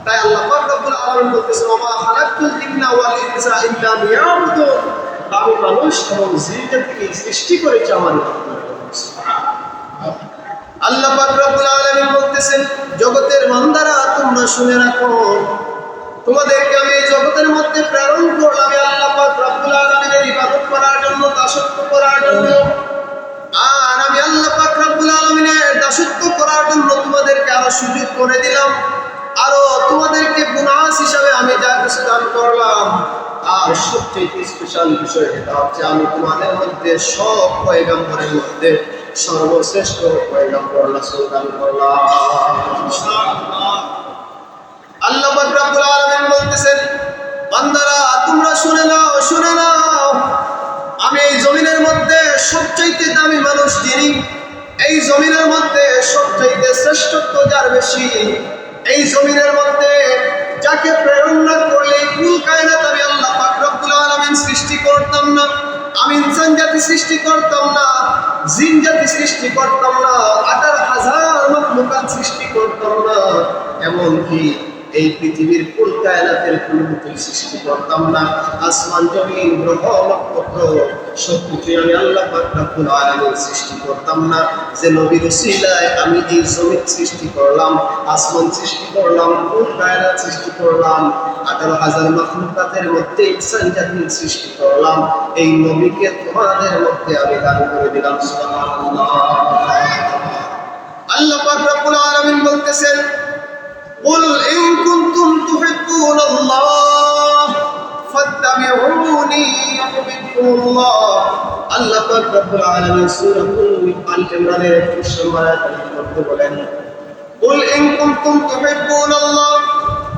তাই আল্লাহ পাক রব্বুল আলামিন বলতেছেন ওয়া মা খালাকতুল জিন্না ওয়াল ইনসা ইল্লা লিয়াবুদুন। আমি মানুষ এবং জিনকে সৃষ্টি করেছি আমার ইবাদত করতে। সুবহানাল্লাহ। আল্লাহ পাক রব্বুল আলামিন বলতেছেন জগতের বান্দারা তোমরা শুনে রাখো, তোমাদেরকে আমি এই জগতের মধ্যে প্রেরণ করলাম আল্লাহ পাক রব্বুল আলামিনের ইবাদত করার জন্য, দাসত্ব করার জন্য। আর আমি আল্লাহ পাক রব্বুল আলামিনের দাসত্ব করার জন্য তোমাদেরকে আরো সুযোগ করে দিলাম, আরো তোমাদেরকে বোনাস হিসাবে আমি যা কিছু দান করলাম। আর সবচেয়ে স্পেশাল বিষয় এটা হচ্ছে আমি তোমাদের মধ্যে সব পয়গম্বরের মধ্যে সর্বশ্রেষ্ঠ পয়গম্বর রাসূল দান করলাম। আল্লাহ পাক রব্বুল আলামিন বলতেছেন বান্দারা তোমরা শুনে নাও, শুনে নাও, আমি এই জমিনের মধ্যে সবচাইতে দামি মানুষ যিনি, এই জমিনের মধ্যে সবচাইতে শ্রেষ্ঠত্ব যার বেশি, এই জমিনের মধ্যে যাকে প্রেরণা করলে কুল কায়নাত আমি আল্লাহ পাক রব্বুল আলামিন সৃষ্টি করতাম না, আমি ইনসান জাতি সৃষ্টি করতাম না, জিন জাতি সৃষ্টি করতাম না, 18,000 মাখলুকাত সৃষ্টি করতাম না, এমনকি এই পৃথিবীর কুল কায়নাতের কোনো সৃষ্টি করতাম না, আসমান জমিন গ্রহ নক্ষত্র সবকিছু আমি আল্লাহ পাক রব্বুল আলামিন সৃষ্টি করতাম না। যে নবীর উসিলায় আমি এই জমিন সৃষ্টি করলাম, আসমান সৃষ্টি করলাম, কুল কায়নাত সৃষ্টি করলাম, 18,000 মাখলুকাতের মধ্যে ইনসান জাতির সৃষ্টি করলাম, এই নবীকে তোমাদের মধ্যে আমি দান করে দিলাম। সুবহানাল্লাহ। আল্লাহ পাক রব্বুল আলামিন বলতেছেন قل إن كنتم تحبون الله فاتبعوني يحببكم الله। আল্লাহ পাক রব্বুল আলামিন সূরাতুল আল ইমরানের 21 নম্বর আয়াতে বলতে বলেন قل إن كنتم تحبون الله।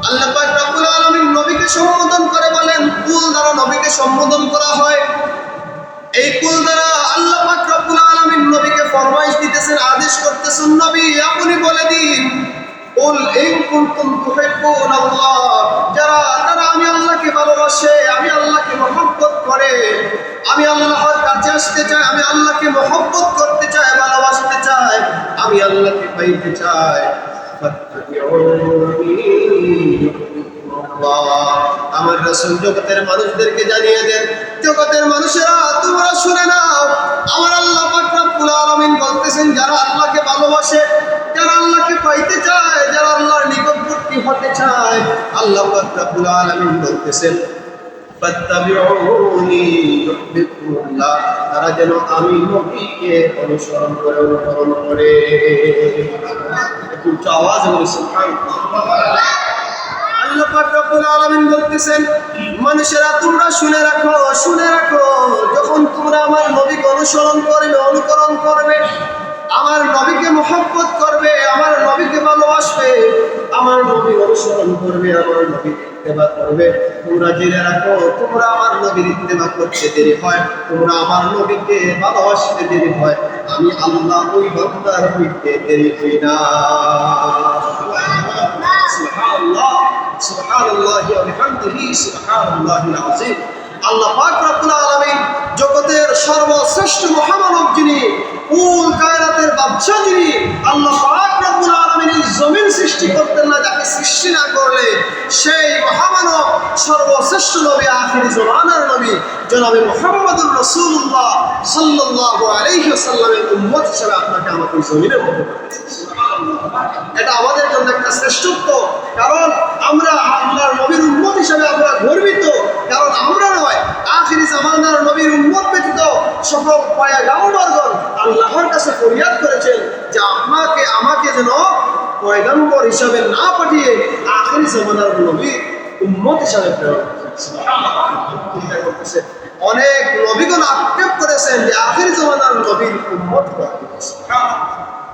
আল্লাহ পাক রব্বুল আলামিন নবীকে সম্বোধন করে বলেন, কুল দ্বারা নবীকে সম্বোধন করা হয়। এই কুল দ্বারা আল্লাহ পাক রব্বুল আলামিন নবীকে ফরমাইশ দিতেছেন, আদেশ করতেছেন, নবী আপনি বলে দিন কুল ইন কুনতুম তুহিব্বুনা আল্লাহ, যারা আমি আল্লাহকে ভালোবাসে, আমি আল্লাহকে মহব্বত করে, আমি আল্লাহর কাছে আসতে চাই, আমি আল্লাহকে মহব্বত করতে চাই, ভালোবাসতে চাই, আমি আল্লাহকে পাইতে চাই, আমার রাসূল জগতের মানুষদেরকে জানিয়ে দেন, জগতের মানুষেরা তোমরা শুনে নাও, আমার আল্লাহ পাক রব্বুল আলামিন বলতেছেন যারা আল্লাহকে ভালোবাসে, যারা আল্লাহকে পাইতে চায়, যারা আল্লাহর নিকটবর্তী হতে চায়, আল্লাহ পাক রব্বুল আলামিন বলতেছেন ফাত্তাবিউনি ইউহিব্বুকুমুল্লাহ, তারা যেন আমি নবীকে অনুসরণ করে। একটু আওয়াজ বলি সুবহানাল্লাহ। আল্লাহ পাক রব্বুল আলামিন বলতেছেন মানুষেরা তোমরা শুনে রাখো, শুনে রাখো, যখন তোমরা আমার নবীকে অনুসরণ করবে, অনুকরণ করবে, আমার নবীকে মহব্বত করবে, আমার নবীকে ভালোবাসবে, আমার নবী অনুসরণ করবে, আমার নবী ইত্তেবা করবে, তোমরা জেনে রাখো তোমরা আমার নবীর ইত্তেবা করতে দেরি হয়, তোমরা আমার নবীকে ভালোবাসতে দেরি হয়, আমি আল্লাহ ওই বান্দার হইতে দেরি হই না। সুবহানাল্লাহ, সুবহানাল্লাহি ওয়া বিহামদিহি, সুবহানাল্লাহিল আযীম। আল্লাহ পাক রব্বুল আলামিন জগতের সর্বশ্রেষ্ঠ মহামানব যিনি, কুল কায়নাতের বাদশা যিনি, আল্লাহ পাক রব্বুল আলামিন এই জমিন সৃষ্টি করতেন না যাকে সৃষ্টি না করলে, সেই মহামানব সর্বশ্রেষ্ঠ নবী, আখির জামানার নবী জনাবে মুহাম্মদুর রাসূলুল্লাহ সাল্লাল্লাহু আলাইহি ওয়াসাল্লামের উম্মত হিসেবে আপনাকে আমাকে জমিনের মধ্যে পাঠিয়েছেন। এটা আমাদের জন্য একটা শ্রেষ্ঠত্ব, কারণ আমরা আল্লাহর নবীর উম্মত হিসেবে আমরা গর্বিত, কারণ আমরা নয় আখির জামানার নবীর উম্মত ব্যতীত সকল পয়গম্বরগণ আল্লাহর কাছে ফরিয়াদ করেছেন যে আমাকে যেন পয়গম্বর হিসাবে না পাঠিয়ে আখির জামানার নবীর উম্মত হিসাবে প্রেরণ করেছেন। সুবহানাল্লাহ। অনেক নবীগণ আক্ষেপ করেছেন যে আখির জামানার নবীর উম্মত। সুবহানাল্লাহ।